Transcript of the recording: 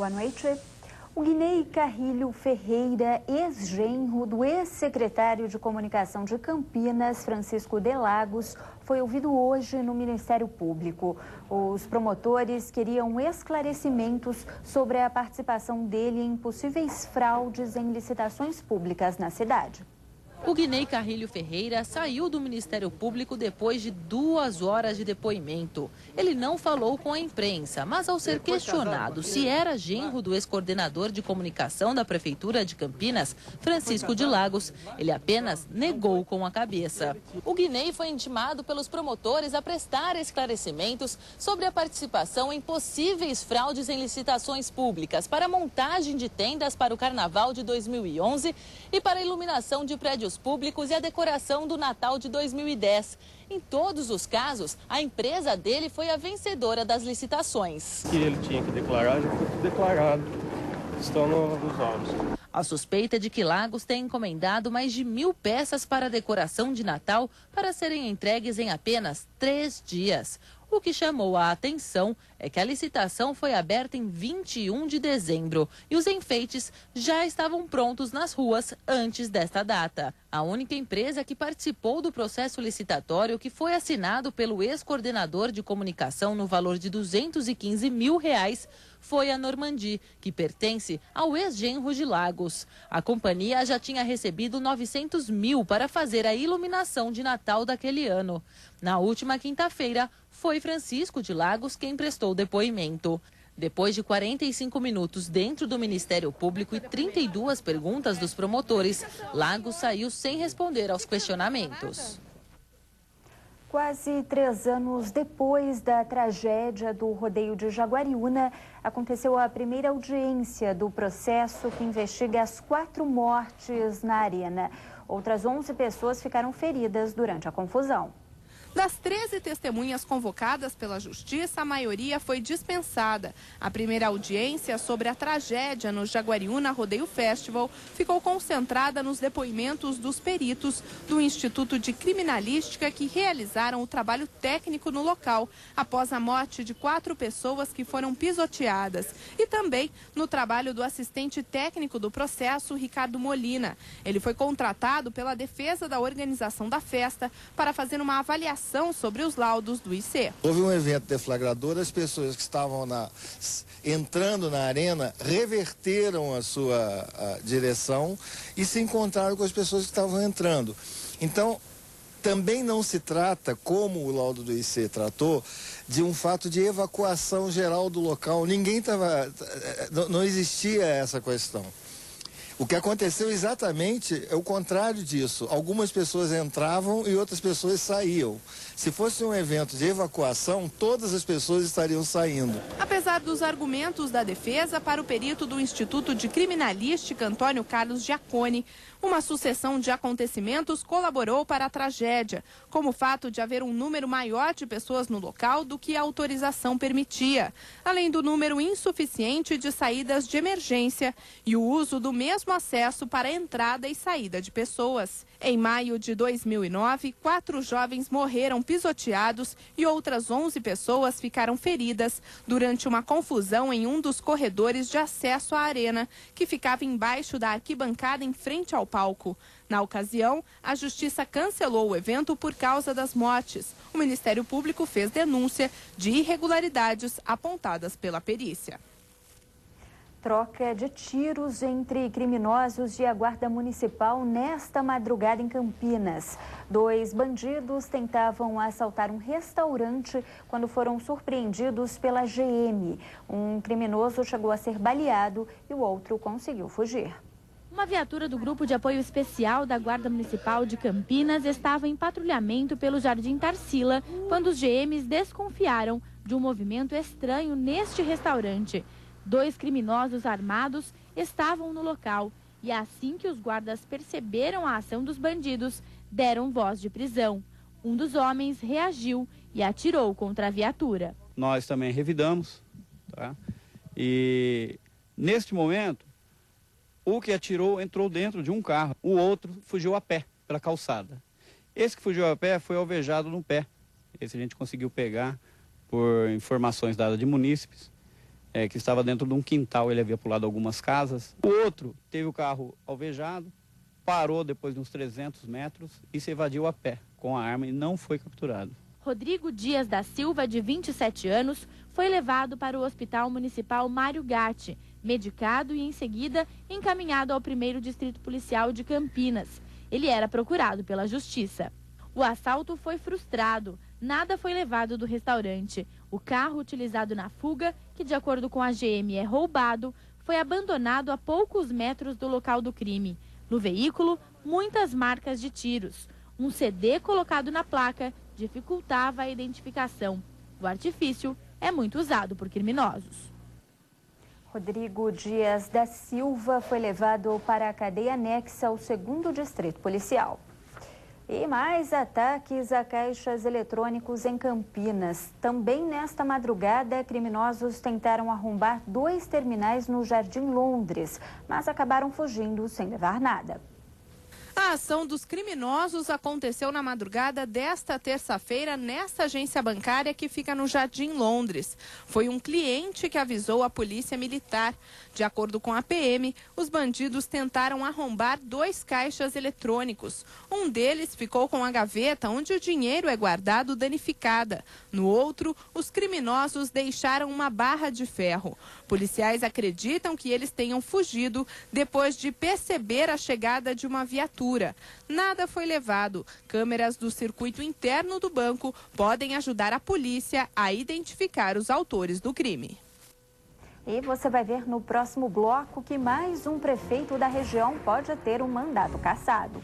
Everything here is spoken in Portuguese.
Boa noite. O Guinei Carrilho Ferreira, ex-genro do ex-secretário de Comunicação de Campinas, Francisco de Lagos, foi ouvido hoje no Ministério Público. Os promotores queriam esclarecimentos sobre a participação dele em possíveis fraudes em licitações públicas na cidade. O Guinei Carrilho Ferreira saiu do Ministério Público depois de 2 horas de depoimento. Ele não falou com a imprensa, mas ao ser questionado se era genro do ex-coordenador de comunicação da Prefeitura de Campinas, Francisco de Lagos, ele apenas negou com a cabeça. O Guinei foi intimado pelos promotores a prestar esclarecimentos sobre a participação em possíveis fraudes em licitações públicas para a montagem de tendas para o Carnaval de 2011 e para a iluminação de prédios públicos e a decoração do Natal de 2010. Em todos os casos, a empresa dele foi a vencedora das licitações. Que ele tinha que declarar, já foi declarado. Estão nos autos. A suspeita é de que Lagos tem encomendado mais de 1.000 peças para a decoração de Natal para serem entregues em apenas 3 dias. O que chamou a atenção é que a licitação foi aberta em 21 de dezembro e os enfeites já estavam prontos nas ruas antes desta data. A única empresa que participou do processo licitatório, que foi assinado pelo ex-coordenador de comunicação no valor de R$215 mil, foi a Normandi, que pertence ao ex-genro de Lagos. A companhia já tinha recebido 900 mil para fazer a iluminação de Natal daquele ano. Na última quinta-feira, foi Francisco de Lagos quem prestou depoimento. Depois de 45 minutos dentro do Ministério Público e 32 perguntas dos promotores, Lagos saiu sem responder aos questionamentos. Quase 3 anos depois da tragédia do rodeio de Jaguariúna, aconteceu a primeira audiência do processo que investiga as 4 mortes na arena. Outras 11 pessoas ficaram feridas durante a confusão. Das 13 testemunhas convocadas pela Justiça, a maioria foi dispensada. A primeira audiência sobre a tragédia no Jaguariúna Rodeio Festival ficou concentrada nos depoimentos dos peritos do Instituto de Criminalística que realizaram o trabalho técnico no local, após a morte de 4 pessoas que foram pisoteadas. E também no trabalho do assistente técnico do processo, Ricardo Molina. Ele foi contratado pela defesa da organização da festa para fazer uma avaliação sobre os laudos do IC. Houve um evento deflagrador, as pessoas que estavam entrando na arena reverteram a sua direção e se encontraram com as pessoas que estavam entrando. Então, também não se trata, como o laudo do IC tratou, de um fato de evacuação geral do local. Não existia essa questão. O que aconteceu exatamente é o contrário disso. Algumas pessoas entravam e outras pessoas saíam. Se fosse um evento de evacuação, todas as pessoas estariam saindo. Apesar dos argumentos da defesa, para o perito do Instituto de Criminalística, Antônio Carlos Giacone, uma sucessão de acontecimentos colaborou para a tragédia, como o fato de haver um número maior de pessoas no local do que a autorização permitia, além do número insuficiente de saídas de emergência e o uso do mesmo acesso para a entrada e saída de pessoas. Em maio de 2009, 4 jovens morreram pisoteados e outras 11 pessoas ficaram feridas durante uma confusão em um dos corredores de acesso à arena, que ficava embaixo da arquibancada em frente ao palco. Na ocasião, a Justiça cancelou o evento por causa das mortes. O Ministério Público fez denúncia de irregularidades apontadas pela perícia. Troca de tiros entre criminosos e a Guarda Municipal nesta madrugada em Campinas. 2 bandidos tentavam assaltar um restaurante quando foram surpreendidos pela GM. Um criminoso chegou a ser baleado e o outro conseguiu fugir. Uma viatura do Grupo de Apoio Especial da Guarda Municipal de Campinas estava em patrulhamento pelo Jardim Tarsila quando os GMs desconfiaram de um movimento estranho neste restaurante. 2 criminosos armados estavam no local e assim que os guardas perceberam a ação dos bandidos, deram voz de prisão. Um dos homens reagiu e atirou contra a viatura. Nós também revidamos, tá? E neste momento, o que atirou entrou dentro de um carro, o outro fugiu a pé pela calçada. Esse que fugiu a pé foi alvejado no pé. Esse a gente conseguiu pegar por informações dadas de munícipes. que estava dentro de um quintal, ele havia pulado algumas casas. O outro teve o carro alvejado, parou depois de uns 300 metros e se evadiu a pé com a arma e não foi capturado. Rodrigo Dias da Silva, de 27 anos, foi levado para o Hospital Municipal Mário Gatti, medicado e, em seguida, encaminhado ao 1º Distrito Policial de Campinas. Ele era procurado pela Justiça. O assalto foi frustrado. Nada foi levado do restaurante. O carro utilizado na fuga, que de acordo com a GM é roubado, foi abandonado a poucos metros do local do crime. No veículo, muitas marcas de tiros. Um CD colocado na placa dificultava a identificação. O artifício é muito usado por criminosos. Rodrigo Dias da Silva foi levado para a cadeia anexa ao 2º Distrito Policial. E mais ataques a caixas eletrônicos em Campinas. Também nesta madrugada, criminosos tentaram arrombar 2 terminais no Jardim Londres, mas acabaram fugindo sem levar nada. A ação dos criminosos aconteceu na madrugada desta terça-feira nesta agência bancária que fica no Jardim Londres. Foi um cliente que avisou a polícia militar. De acordo com a PM, os bandidos tentaram arrombar 2 caixas eletrônicos. Um deles ficou com a gaveta onde o dinheiro é guardado danificada. No outro, os criminosos deixaram uma barra de ferro. Policiais acreditam que eles tenham fugido depois de perceber a chegada de uma viatura. Nada foi levado. Câmeras do circuito interno do banco podem ajudar a polícia a identificar os autores do crime. E você vai ver no próximo bloco que mais um prefeito da região pode ter um mandato cassado.